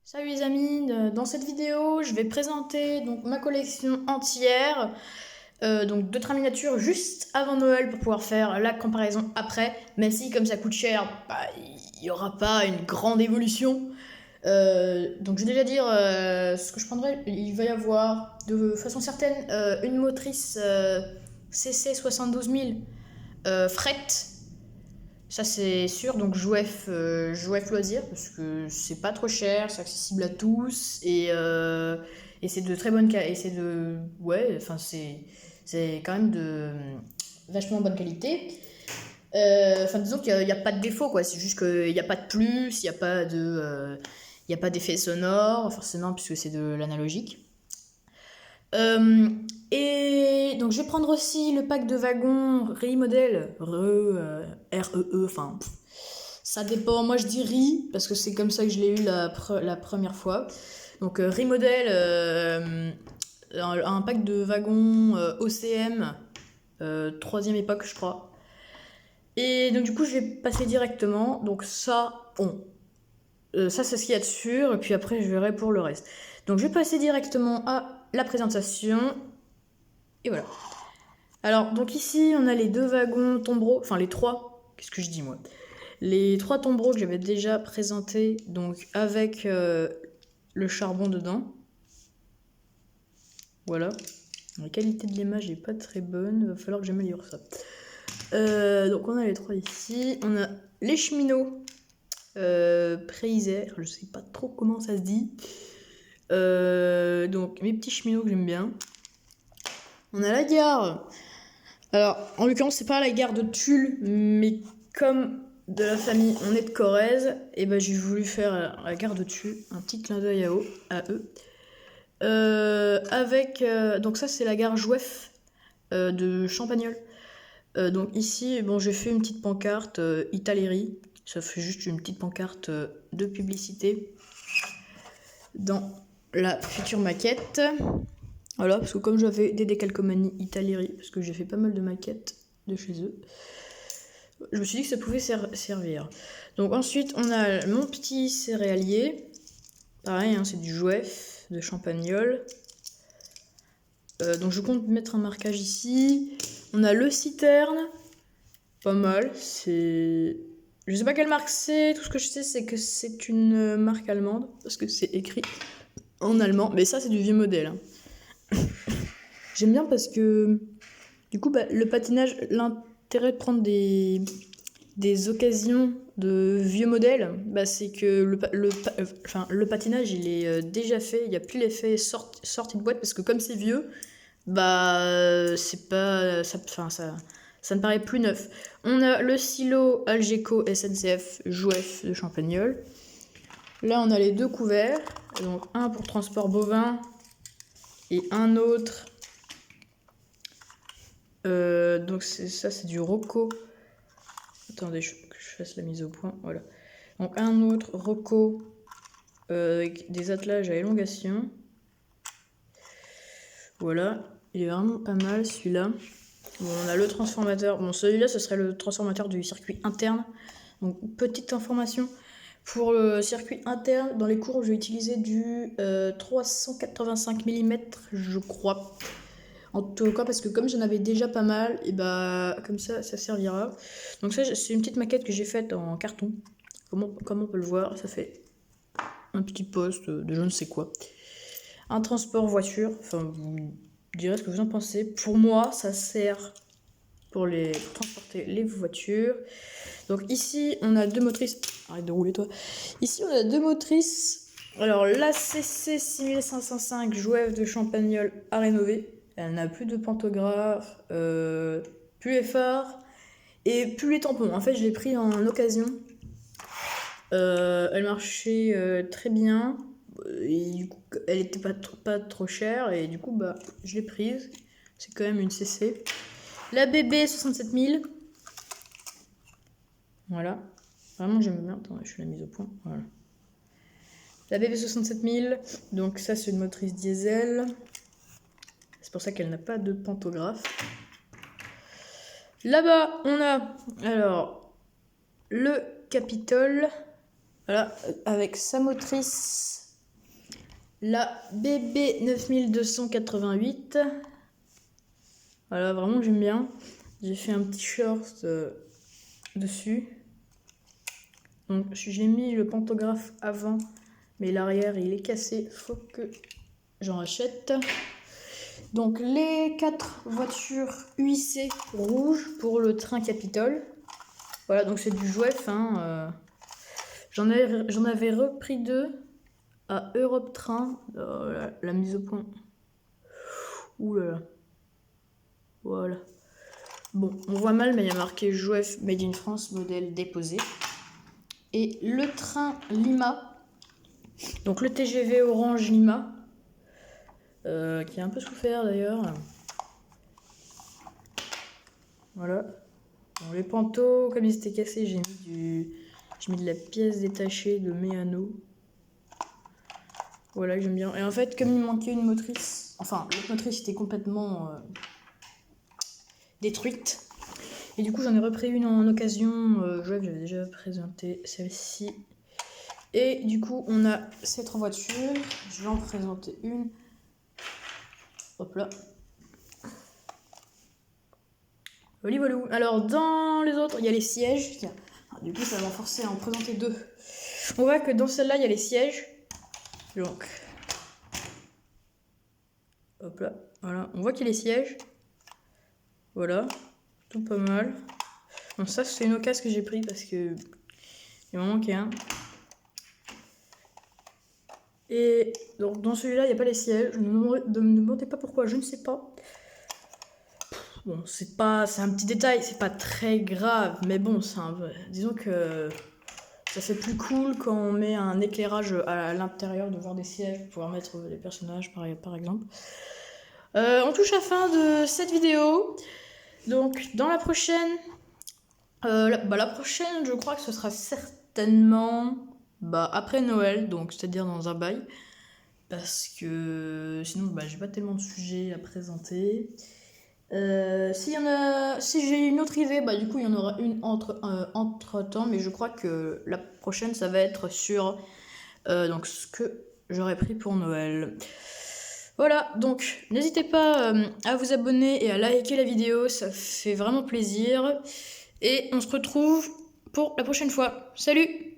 Salut les amis, dans cette vidéo je vais présenter donc ma collection entière, donc de trains miniatures juste avant Noël pour pouvoir faire la comparaison après, même si comme ça coûte cher, il n'y aura pas une grande évolution. Donc je vais déjà dire ce que je prendrai. Il va y avoir de façon certaine une motrice CC 72 000 fret. Ça c'est sûr, donc jouef loisir, parce que c'est pas trop cher, c'est accessible à tous, et c'est de très bonne qualité, et c'est de... Ouais, enfin c'est quand même de vachement bonne qualité. Enfin disons qu'il n'y a pas de défaut, quoi, c'est juste qu'il n'y a pas de plus, il n'y a pas de... il y a pas d'effet sonore, forcément, puisque c'est de l'analogique. Euh, et donc je vais prendre aussi le pack de wagons Remodel, R-E-E, enfin ça dépend, moi je dis Ri, parce que c'est comme ça que je l'ai eu la première fois. Donc Remodel, un pack de wagons OCM, troisième époque je crois. Et donc du coup je vais passer directement, donc ça, ça c'est ce qu'il y a dessus, et puis après je verrai pour le reste. Donc je vais passer directement à la présentation, et voilà. Alors, donc ici, on a les deux wagons tombereaux, enfin les trois, qu'est-ce que je dis moi? Les trois tombereaux que j'avais déjà présentés, donc avec le charbon dedans. Voilà. La qualité de l'image n'est pas très bonne, va falloir que j'améliore ça. Donc on a les trois ici, on a les cheminots Préisère, je sais pas trop comment ça se dit. Donc mes petits cheminots que j'aime bien. On a la gare. Alors, en l'occurrence, c'est pas la gare de Tulle, mais comme de la famille on est de Corrèze, et ben j'ai voulu faire la gare de Tulle, un petit clin d'œil à eux. Donc ça c'est la gare Jouef de Champagnole. Donc ici, bon, j'ai fait une petite pancarte Italeri, ça fait juste une petite pancarte de publicité dans la future maquette. Voilà, parce que comme j'avais des décalcomanies Italeri, parce que j'ai fait pas mal de maquettes de chez eux, je me suis dit que ça pouvait servir. Donc ensuite, on a mon petit céréalier. Pareil, hein, c'est du Jouef de Champagnole. Donc je compte mettre un marquage ici. On a le citerne. Pas mal. C'est... Je sais pas quelle marque c'est. Tout ce que je sais, c'est que c'est une marque allemande. Parce que c'est écrit en allemand. Mais ça, c'est du vieux modèle. Hein. J'aime bien parce que... Du coup, le patinage, l'intérêt de prendre des occasions de vieux modèles, c'est que le patinage il est déjà fait, il n'y a plus l'effet sortie de boîte parce que comme c'est vieux, c'est pas ça ne paraît plus neuf. On a le silo Algeco SNCF Jouef de Champagnole. Là on a les deux couverts, donc un pour transport bovin et un autre. Donc c'est du Rocco. Attendez, que je fasse la mise au point. Voilà. Donc un autre Rocco avec des attelages à élongation. Voilà. Il est vraiment pas mal celui-là. Bon, on a le transformateur. Bon, celui-là, ce serait le transformateur du circuit interne. Donc, petite information. Pour le circuit interne, dans les cours, je vais utiliser du 385 mm, je crois. En tout cas, parce que comme j'en avais déjà pas mal, et comme ça servira. Donc ça, c'est une petite maquette que j'ai faite en carton. Comme on peut le voir, ça fait un petit poste de je ne sais quoi. Un transport voiture, enfin, vous me direz ce que vous en pensez. Pour moi, ça sert pour transporter les voitures. Donc ici, on a deux motrices. Arrête de rouler, toi. Ici, on a deux motrices. Alors, la CC 6505 Jouef de Champagnole à rénover. Elle n'a plus de pantographe, plus les phares et plus les tampons. En fait, je l'ai pris en occasion. Elle marchait très bien. Et du coup, elle était pas trop chère. Et du coup, je l'ai prise. C'est quand même une CC. La BB 67000. Voilà. Vraiment, j'aime bien. Attends, je suis la mise au point. Voilà. La BB 67000. Donc, ça, c'est une motrice diesel. C'est pour ça qu'elle n'a pas de pantographe. Là-bas, on a le Capitole, voilà, avec sa motrice la BB 9288. Voilà, vraiment j'aime bien. J'ai fait un petit short dessus. Donc j'ai mis le pantographe avant, mais l'arrière il est cassé, faut que j'en rachète. Donc les 4 voitures UIC rouges pour le train Capitole. Voilà, donc c'est du Jouef. J'en avais repris 2 à Europe Train. La mise au point. Ouh là là. Voilà. Bon, on voit mal, mais il y a marqué Jouef Made in France, modèle déposé. Et le train Lima. Donc le TGV Orange Lima. Qui a un peu souffert d'ailleurs. Voilà. Bon, les pantos, comme ils étaient cassés, j'ai mis de la pièce détachée de Méano. Voilà, j'aime bien. Et en fait, comme il manquait une motrice, enfin, l'autre motrice était complètement détruite. Et du coup, j'en ai repris une en occasion. J'avais déjà présenté celle-ci. Et du coup, on a ces 3 voitures. Je vais en présenter une. Hop là. Oli volou. Alors, dans les autres, il y a les sièges. Tiens. Du coup, ça va forcer à en présenter 2. On voit que dans celle-là, il y a les sièges. Donc, hop là. Voilà. On voit qu'il y a les sièges. Voilà. Tout pas mal. Bon, ça, c'est une occasion que j'ai pris parce que il m'en manquait un. Et donc, dans celui-là, il n'y a pas les sièges. Ne me demandez pas pourquoi, je ne sais pas. Bon, c'est un petit détail, c'est pas très grave, mais bon, disons que ça fait plus cool quand on met un éclairage à l'intérieur de voir des sièges pour pouvoir mettre les personnages, par exemple. On touche à la fin de cette vidéo. Donc, dans la prochaine, la prochaine, je crois que ce sera certainement après Noël, donc c'est-à-dire dans un bail, parce que sinon, j'ai pas tellement de sujets à présenter. Si j'ai une autre idée, du coup il y en aura une entre temps, mais je crois que la prochaine ça va être sur donc ce que j'aurais pris pour Noël. Voilà, donc n'hésitez pas à vous abonner et à liker la vidéo, ça fait vraiment plaisir. Et on se retrouve pour la prochaine fois. Salut!